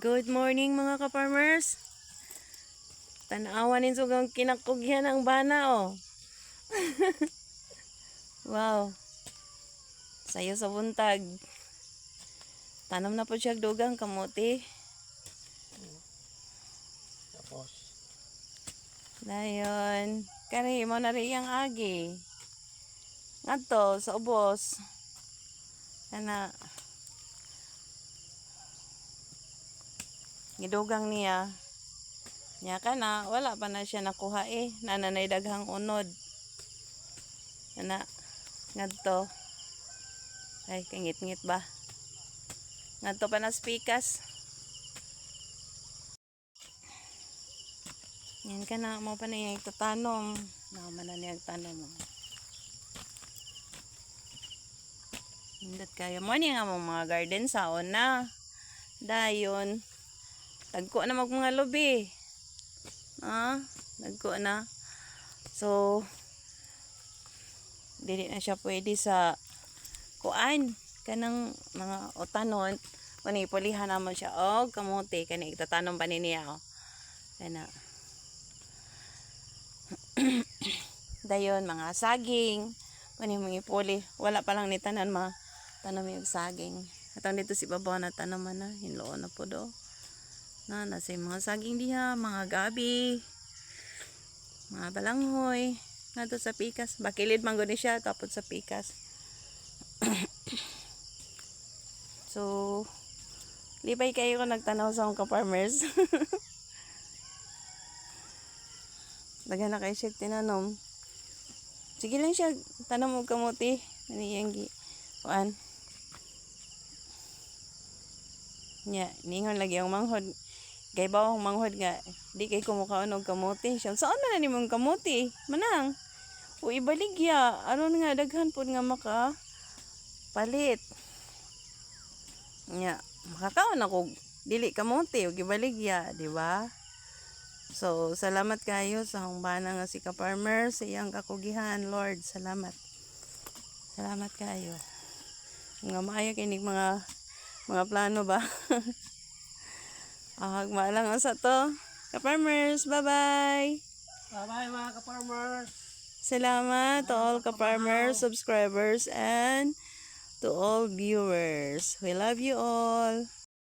Good morning mga ka-farmers. Tanawan ninyo gang kinakugyan ang bana oh. Wow. Sayo sa buntag. Tanom na po siya dugang kamuti. Tapos Dayon, kari mo na rin ang agi. Ngadto sa ubos. Kana gidugang niya. Nya kana wala pa na siya nakuha nananay daghang unod. Ana ngadto. Ay kangit-ngit ba? Ngadto pa na spikas. Yan ka na mo pa na yung itatanong. Naman na niya tanom mo. Hindot kayo. Mo niya nga mong mga garden saon na. Dayon. Tagko na mag mga lubi. Tagko na. So, dili na siya pwede sa kuan. Kanang mga utanon. Manipulihan naman siya. Kamuti. Kani itatanong pa niya. Kana. Dayon mga saging mong ipuli wala pa lang ni tanan tanom yung saging atong dito si babaw na tanaman na hinloon na po do na nasa mga saging diha mga gabi mga balanghoy nato sa pikas bakilid man guni siya tapos sa pikas. So lipay kayo kung nagtanaw sa mga farmers. Daghan na kayo siya tinanom. Sige lang siya, tanong mo kamuti. Naniyang kuan. Nya, ningon lagi ang manghod. Kay bawang manghod nga, di kay kumukaon og kamuti. Siya, saan man na nimong kamuti? Manang. O ibaligya. Aron nga, daghan po nga maka palit. Nya, makakaon ako. Dili kamuti, o ibaligya. Diba? So, salamat kayo sa humbana nga si ka-farmer sa iyang kakugihan, Lord. Salamat. Salamat kayo. Nga maayo kinig mga plano ba? Hagma lang ang sa to. Ka-farmers, bye-bye. bye-bye mga ka-farmers. Salamat to all ka-farmers, subscribers, and to all viewers. We love you all.